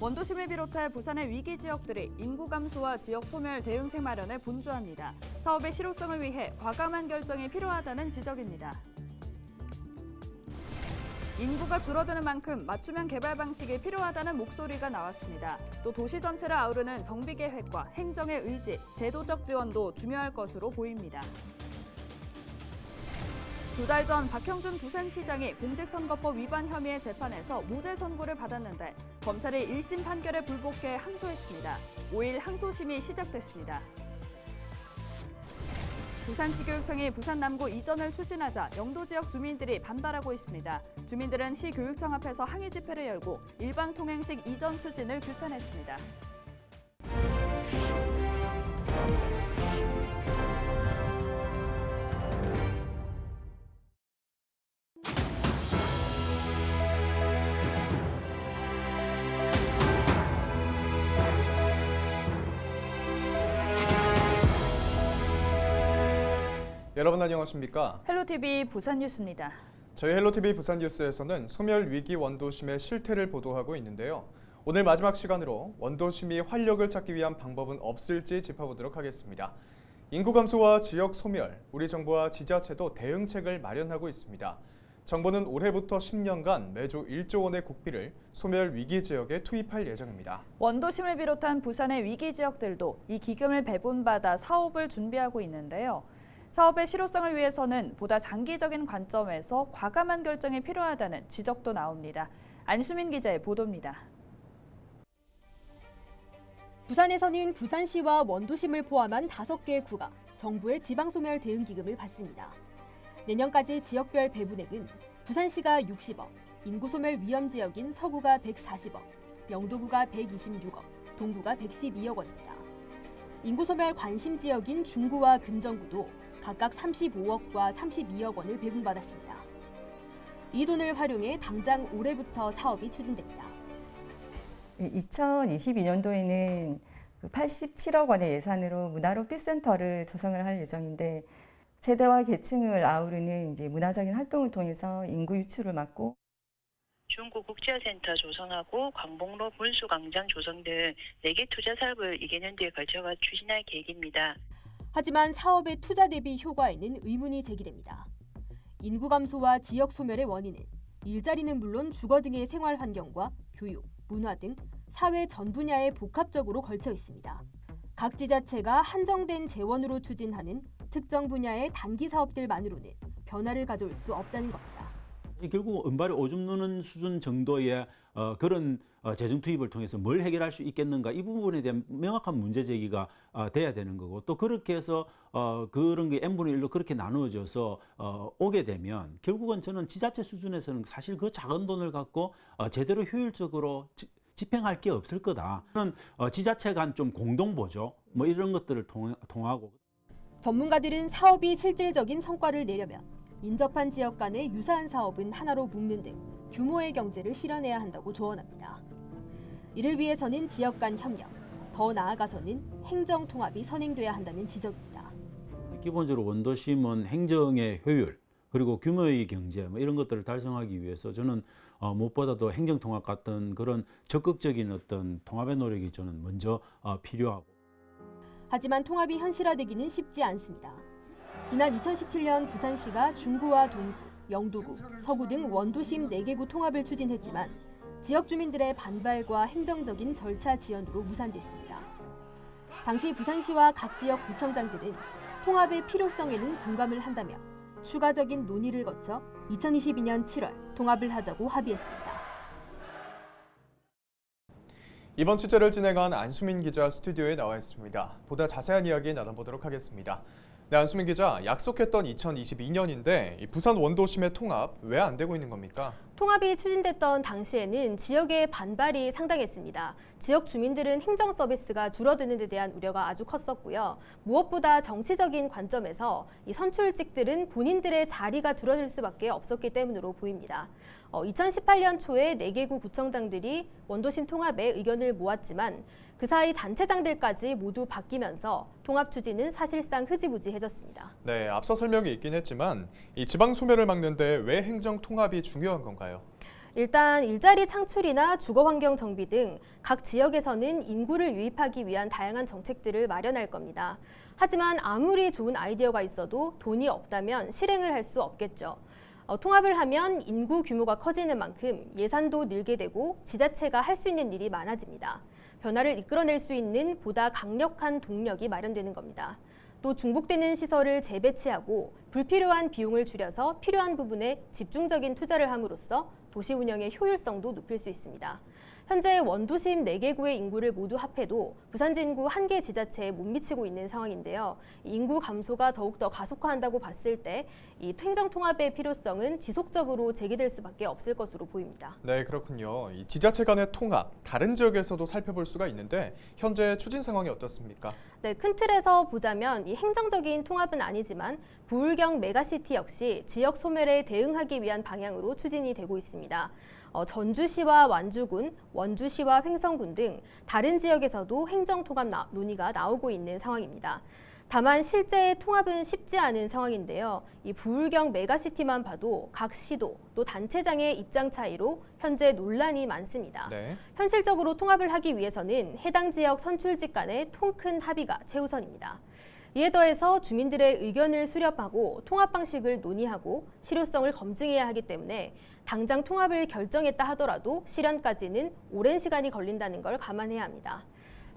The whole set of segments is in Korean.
원도심을 비롯해 부산의 위기 지역들이 인구 감소와 지역 소멸 대응책 마련에 분주합니다. 사업의 실효성을 위해 과감한 결정이 필요하다는 지적입니다. 인구가 줄어드는 만큼 맞춤형 개발 방식이 필요하다는 목소리가 나왔습니다. 또 도시 전체를 아우르는 정비 계획과 행정의 의지, 제도적 지원도 중요할 것으로 보입니다. 2달 전 박형준 부산시장이 공직선거법 위반 혐의의 재판에서 무죄 선고를 받았는데 검찰이 1심 판결에 불복해 항소했습니다. 5일 항소심이 시작됐습니다. 부산시교육청이 부산 남구 이전을 추진하자 영도 지역 주민들이 반발하고 있습니다. 주민들은 시교육청 앞에서 항의 집회를 열고 일방통행식 이전 추진을 규탄했습니다. 여러분 안녕하십니까? 헬로TV 부산 뉴스입니다. 저희 헬로TV 부산 뉴스에서는 소멸 위기 원도심의 실태를 보도하고 있는데요. 오늘 마지막 시간으로 원도심이 활력을 찾기 위한 방법은 없을지 짚어보도록 하겠습니다. 인구 감소와 지역 소멸, 우리 정부와 지자체도 대응책을 마련하고 있습니다. 정부는 올해부터 10년간 매주 1조 원의 국비를 소멸 위기 지역에 투입할 예정입니다. 원도심을 비롯한 부산의 위기 지역들도 이 기금을 배분받아 사업을 준비하고 있는데요. 사업의 실효성을 위해서는 보다 장기적인 관점에서 과감한 결정이 필요하다는 지적도 나옵니다. 안수민 기자의 보도입니다. 부산에서는 부산시와 원도심을 포함한 5개의 구가 정부의 지방소멸 대응기금을 받습니다. 내년까지 지역별 배분액은 부산시가 60억, 인구소멸 위험지역인 서구가 140억, 영도구가 126억, 동구가 112억 원입니다. 인구소멸 관심지역인 중구와 금정구도 각각 35억과 32억 원을 배분받았습니다. 이 돈을 활용해 당장 올해부터 사업이 추진됩니다. 2022년도에는 87억 원의 예산으로 문화로 피센터를 조성을 할 예정인데 세대와 계층을 아우르는 문화적인 활동을 통해서 인구 유출을 막고 중구 국제센터 조성하고 광복로 분수광장 조성 등 4개 투자 사업을 2개년도에 걸쳐가 추진할 계획입니다. 하지만 사업의 투자 대비 효과에는 의문이 제기됩니다. 인구 감소와 지역 소멸의 원인은 일자리는 물론 주거 등의 생활 환경과 교육, 문화 등 사회 전 분야에 복합적으로 걸쳐 있습니다. 각 지자체가 한정된 재원으로 추진하는 특정 분야의 단기 사업들만으로는 변화를 가져올 수 없다는 겁니다. 결국 은발에 오줌 누는 수준 정도의 그런 재정 투입을 통해서 뭘 해결할 수 있겠는가, 이 부분에 대한 명확한 문제 제기가 돼야 되는 거고, 또 그렇게 해서 그런 게 n분의 1로 그렇게 나누어져서 오게 되면 결국은 저는 지자체 수준에서는 사실 그 작은 돈을 갖고 제대로 효율적으로 집행할 게 없을 거다. 저는 지자체 간 좀 공동보조 뭐 이런 것들을 통하고. 전문가들은 사업이 실질적인 성과를 내려면 인접한 지역 간의 유사한 사업은 하나로 묶는 등 규모의 경제를 실현해야 한다고 조언합니다. 이를 위해서는 지역 간 협력, 더 나아가서는 행정 통합이 선행돼야 한다는 지적입니다. 기본적으로 원도심은 행정의 효율, 그리고 규모의 경제 뭐 이런 것들을 달성하기 위해서 저는 무엇보다도 행정 통합 같은 그런 적극적인 어떤 통합의 노력이 저는 먼저 필요하고. 하지만 통합이 현실화되기는 쉽지 않습니다. 지난 2017년 부산시가 중구와 동구, 영도구, 서구 등 원도심 4개구 통합을 추진했지만 지역 주민들의 반발과 행정적인 절차 지연으로 무산됐습니다. 당시 부산시와 각 지역 구청장들은 통합의 필요성에는 공감을 한다며 추가적인 논의를 거쳐 2022년 7월 통합을 하자고 합의했습니다. 이번 취재를 진행한 안수민 기자 스튜디오에 나와 있습니다. 보다 자세한 이야기 나눠보도록 하겠습니다. 네, 안수민 기자, 약속했던 2022년인데 부산 원도심의 통합 왜 안 되고 있는 겁니까? 통합이 추진됐던 당시에는 지역의 반발이 상당했습니다. 지역 주민들은 행정 서비스가 줄어드는 데 대한 우려가 아주 컸었고요. 무엇보다 정치적인 관점에서 이 선출직들은 본인들의 자리가 줄어들 수밖에 없었기 때문으로 보입니다. 2018년 초에 4개구 구청장들이 원도심 통합에 의견을 모았지만 그 사이 단체장들까지 모두 바뀌면서 통합 추진은 사실상 흐지부지해졌습니다. 네, 앞서 설명이 있긴 했지만 이 지방 소멸을 막는데 왜 행정 통합이 중요한 건가요? 일단 일자리 창출이나 주거 환경 정비 등 각 지역에서는 인구를 유입하기 위한 다양한 정책들을 마련할 겁니다. 하지만 아무리 좋은 아이디어가 있어도 돈이 없다면 실행을 할 수 없겠죠. 통합을 하면 인구 규모가 커지는 만큼 예산도 늘게 되고 지자체가 할 수 있는 일이 많아집니다. 변화를 이끌어낼 수 있는 보다 강력한 동력이 마련되는 겁니다. 또 중복되는 시설을 재배치하고 불필요한 비용을 줄여서 필요한 부분에 집중적인 투자를 함으로써 도시 운영의 효율성도 높일 수 있습니다. 현재 원도심 4개구의 인구를 모두 합해도 부산 진구 1개 지자체에 못 미치고 있는 상황인데요. 인구 감소가 더욱더 가속화한다고 봤을 때 이 행정통합의 필요성은 지속적으로 제기될 수밖에 없을 것으로 보입니다. 네, 그렇군요. 이 지자체 간의 통합, 다른 지역에서도 살펴볼 수가 있는데 현재 추진 상황이 어떻습니까? 네, 큰 틀에서 보자면 이 행정적인 통합은 아니지만 부울경 메가시티 역시 지역 소멸에 대응하기 위한 방향으로 추진이 되고 있습니다. 전주시와 완주군, 원주시와 횡성군 등 다른 지역에서도 행정통합 논의가 나오고 있는 상황입니다. 다만 실제 통합은 쉽지 않은 상황인데요. 이 부울경 메가시티만 봐도 각 시도 또 단체장의 입장 차이로 현재 논란이 많습니다. 네. 현실적으로 통합을 하기 위해서는 해당 지역 선출직 간의 통큰 합의가 최우선입니다. 이에 더해서 주민들의 의견을 수렴하고 통합 방식을 논의하고 실효성을 검증해야 하기 때문에 당장 통합을 결정했다 하더라도 실현까지는 오랜 시간이 걸린다는 걸 감안해야 합니다.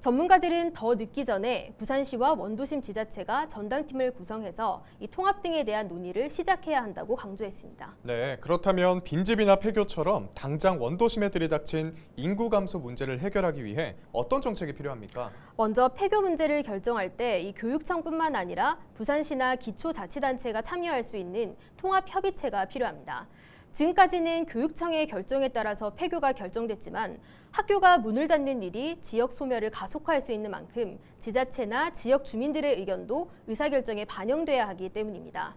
전문가들은 더 늦기 전에 부산시와 원도심 지자체가 전담팀을 구성해서 이 통합 등에 대한 논의를 시작해야 한다고 강조했습니다. 네, 그렇다면 빈집이나 폐교처럼 당장 원도심에 들이닥친 인구 감소 문제를 해결하기 위해 어떤 정책이 필요합니까? 먼저 폐교 문제를 결정할 때 이 교육청뿐만 아니라 부산시나 기초자치단체가 참여할 수 있는 통합협의체가 필요합니다. 지금까지는 교육청의 결정에 따라서 폐교가 결정됐지만 학교가 문을 닫는 일이 지역 소멸을 가속화할 수 있는 만큼 지자체나 지역 주민들의 의견도 의사결정에 반영돼야 하기 때문입니다.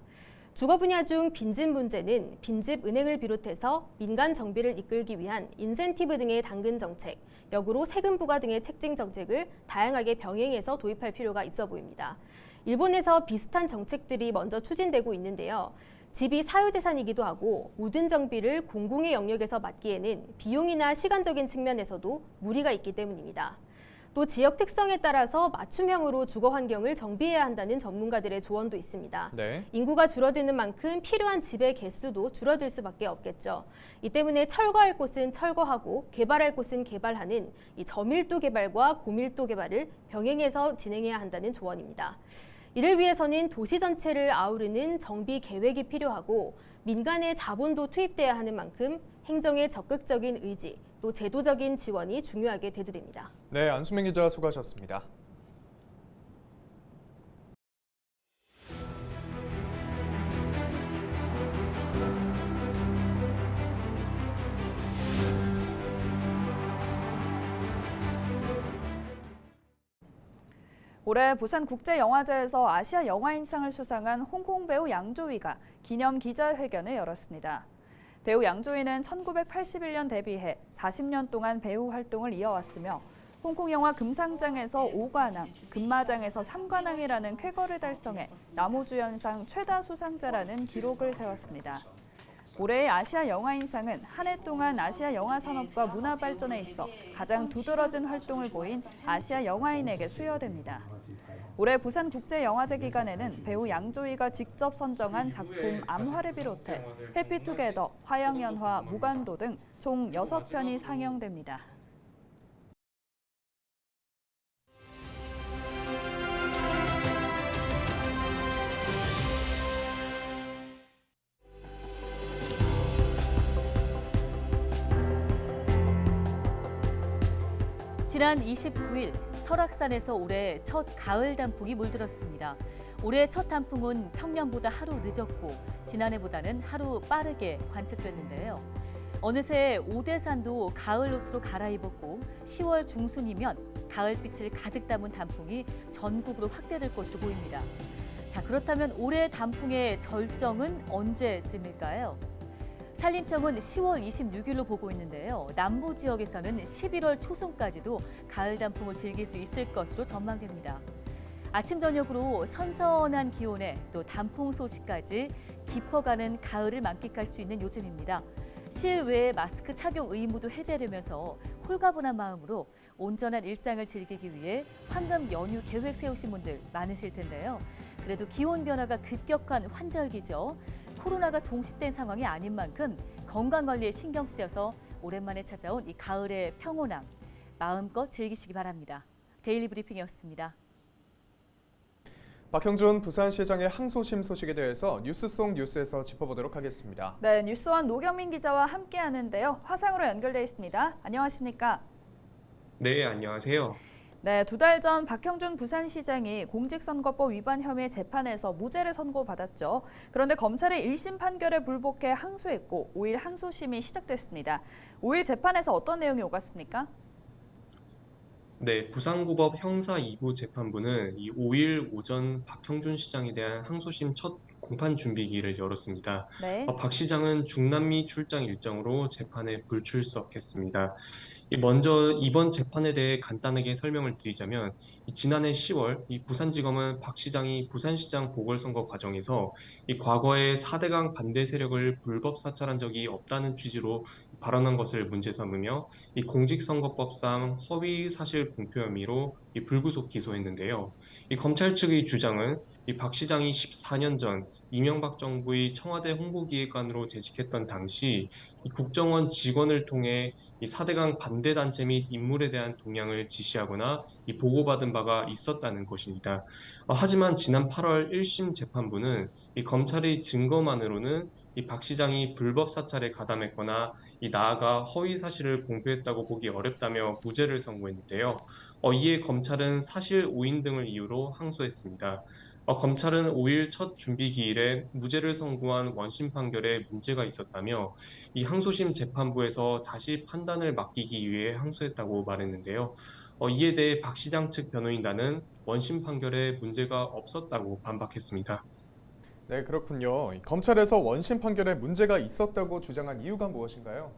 주거 분야 중 빈집 문제는 빈집 은행을 비롯해서 민간 정비를 이끌기 위한 인센티브 등의 당근 정책, 역으로 세금 부과 등의 책징 정책을 다양하게 병행해서 도입할 필요가 있어 보입니다. 일본에서 비슷한 정책들이 먼저 추진되고 있는데요. 집이 사유재산이기도 하고 모든 정비를 공공의 영역에서 맡기에는 비용이나 시간적인 측면에서도 무리가 있기 때문입니다. 또 지역 특성에 따라서 맞춤형으로 주거 환경을 정비해야 한다는 전문가들의 조언도 있습니다. 네. 인구가 줄어드는 만큼 필요한 집의 개수도 줄어들 수밖에 없겠죠. 이 때문에 철거할 곳은 철거하고 개발할 곳은 개발하는 이 저밀도 개발과 고밀도 개발을 병행해서 진행해야 한다는 조언입니다. 이를 위해서는 도시 전체를 아우르는 정비 계획이 필요하고 민간의 자본도 투입돼야 하는 만큼 행정의 적극적인 의지, 또 제도적인 지원이 중요하게 되드립니다. 네, 안수민 기자 수고하셨습니다. 올해 부산국제영화제에서 아시아 영화인상을 수상한 홍콩 배우 양조위가 기념 기자회견을 열었습니다. 배우 양조위는 1981년 데뷔해 40년 동안 배우 활동을 이어왔으며 홍콩 영화 금상장에서 5관왕, 금마장에서 3관왕이라는 쾌거를 달성해 남우주연상 최다 수상자라는 기록을 세웠습니다. 올해의 아시아 영화인상은 한 해 동안 아시아 영화 산업과 문화 발전에 있어 가장 두드러진 활동을 보인 아시아 영화인에게 수여됩니다. 올해 부산국제영화제 기간에는 배우 양조위가 직접 선정한 작품 암화를 비롯해 해피투게더, 화양연화, 무간도 등 총 6편이 상영됩니다. 지난 29일 설악산에서 올해 첫 가을 단풍이 물들었습니다. 올해 첫 단풍은 평년보다 하루 늦었고 지난해보다는 하루 빠르게 관측됐는데요. 어느새 오대산도 가을 옷으로 갈아입었고 10월 중순이면 가을빛을 가득 담은 단풍이 전국으로 확대될 것으로 보입니다. 자, 그렇다면 올해 단풍의 절정은 언제쯤일까요? 산림청은 10월 26일로 보고 있는데요. 남부 지역에서는 11월 초순까지도 가을 단풍을 즐길 수 있을 것으로 전망됩니다. 아침 저녁으로 선선한 기온에 또 단풍 소식까지 깊어가는 가을을 만끽할 수 있는 요즘입니다. 실외 마스크 착용 의무도 해제되면서 홀가분한 마음으로 온전한 일상을 즐기기 위해 황금 연휴 계획 세우신 분들 많으실 텐데요. 그래도 기온 변화가 급격한 환절기죠. 코로나가 종식된 상황이 아닌 만큼 건강관리에 신경 쓰여서 오랜만에 찾아온 이 가을의 평온함 마음껏 즐기시기 바랍니다. 데일리 브리핑이었습니다. 박형준 부산시장의 항소심 소식에 대해서 뉴스 속 뉴스에서 짚어보도록 하겠습니다. 네, 뉴스원 노경민 기자와 함께하는데요. 화상으로 연결돼 있습니다. 안녕하십니까? 네, 안녕하세요. 네, 2달 전 박형준 부산시장이 공직선거법 위반 혐의 재판에서 무죄를 선고받았죠. 그런데 검찰의 1심 판결에 불복해 항소했고 5일 항소심이 시작됐습니다. 5일 재판에서 어떤 내용이 오갔습니까? 네, 부산고법 형사 2부 재판부는 이 5일 오전 박형준 시장에 대한 항소심 첫 공판 준비기를 열었습니다. 네. 박 시장은 중남미 출장 일정으로 재판에 불출석했습니다. 먼저 이번 재판에 대해 간단하게 설명을 드리자면 지난해 10월 부산지검은 박 시장이 부산시장 보궐선거 과정에서 과거에 4대강 반대 세력을 불법 사찰한 적이 없다는 취지로 발언한 것을 문제 삼으며 공직선거법상 허위 사실 공표 혐의로 불구속 기소했는데요. 검찰 측의 주장은 박 시장이 14년 전 이명박 정부의 청와대 홍보기획관으로 재직했던 당시 국정원 직원을 통해 4대강 반대 단체 및 인물에 대한 동향을 지시하거나 보고받은 바가 있었다는 것입니다. 하지만 지난 8월 1심 재판부는 검찰의 증거만으로는 박 시장이 불법 사찰에 가담했거나 나아가 허위 사실을 공표했다고 보기 어렵다며 무죄를 선고했는데요. 이에 검찰은 사실 오인 등을 이유로 항소했습니다. 검찰은 5일 첫 준비 기일에 무죄를 선고한 원심 판결에 문제가 있었다며 이 항소심 재판부에서 다시 판단을 맡기기 위해 항소했다고 말했는데요. 이에 대해 박 시장 측 변호인단은 원심 판결에 문제가 없었다고 반박했습니다. 네, 그렇군요. 검찰에서 원심 판결에 문제가 있었다고 주장한 이유가 무엇인가요?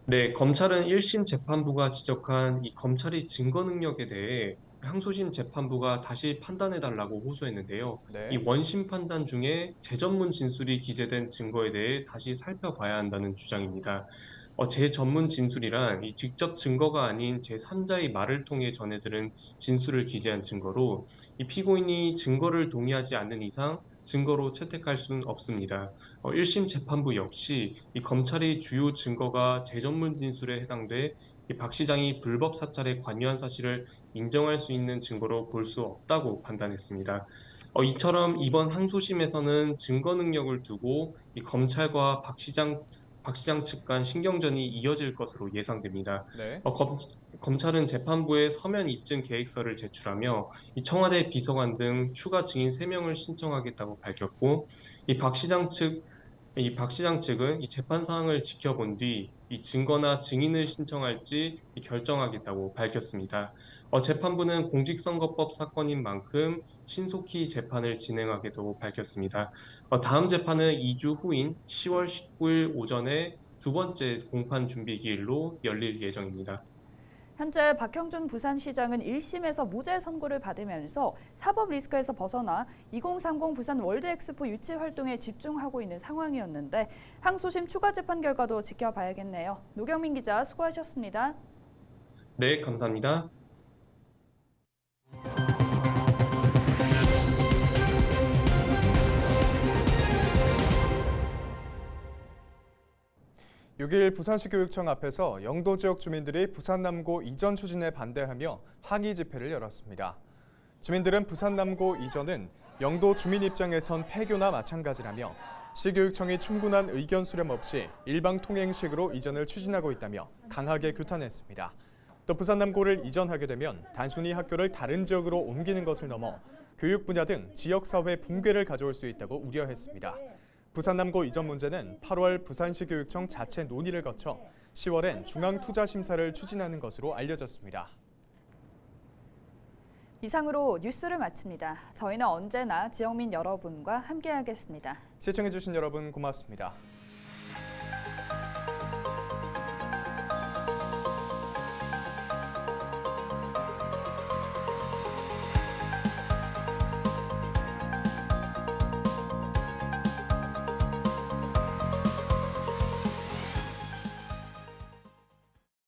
네, 검찰은 1심 재판부가 지적한 검찰의 증거 능력에 대해 항소심 재판부가 다시 판단해달라고 호소했는데요. 네. 이 원심 판단 중에 재전문 진술이 기재된 증거에 대해 다시 살펴봐야 한다는 주장입니다. 재전문 진술이란 직접 증거가 아닌 제3자의 말을 통해 전해들은 진술을 기재한 증거로 피고인이 증거를 동의하지 않는 이상 증거로 채택할 수는 없습니다. 1심 재판부 역시 검찰의 주요 증거가 재전문 진술에 해당돼 박 시장이 불법 사찰에 관여한 사실을 인정할 수 있는 증거로 볼 수 없다고 판단했습니다. 이처럼 이번 항소심에서는 증거 능력을 두고 검찰과 박 시장 측 간 신경전이 이어질 것으로 예상됩니다. 네. 검찰은 재판부에 서면 입증 계획서를 제출하며 청와대 비서관 등 추가 증인 3명을 신청하겠다고 밝혔고 박 시장 측은 재판 사항을 지켜본 뒤 증거나 증인을 신청할지 결정하겠다고 밝혔습니다. 재판부는 공직선거법 사건인 만큼 신속히 재판을 진행하겠다고 밝혔습니다. 다음 재판은 2주 후인 10월 19일 오전에 두 번째 공판 준비 기일로 열릴 예정입니다. 현재 박형준 부산시장은 1심에서 무죄 선고를 받으면서 사법 리스크에서 벗어나 2030 부산 월드엑스포 유치 활동에 집중하고 있는 상황이었는데 항소심 추가 재판 결과도 지켜봐야겠네요. 노경민 기자 수고하셨습니다. 네, 감사합니다. (6일) 부산시 교육청 앞에서 영도 지역 주민들이 부산남고 이전 추진에 반대하며 항의 집회를 열었습니다. 주민들은 부산남고 이전은 영도 주민 입장에선 폐교나 마찬가지라며 시교육청이 충분한 의견 수렴 없이 일방통행식으로 이전을 추진하고 있다며 강하게 규탄했습니다. 또 부산남고를 이전하게 되면 단순히 학교를 다른 지역으로 옮기는 것을 넘어 교육 분야 등 지역사회 붕괴를 가져올 수 있다고 우려했습니다. 부산남고 이전 문제는 8월 부산시 교육청 자체 논의를 거쳐 10월엔 중앙투자심사를 추진하는 것으로 알려졌습니다. 이상으로 뉴스를 마칩니다. 저희는 언제나 지역민 여러분과 함께하겠습니다. 시청해주신 여러분 고맙습니다.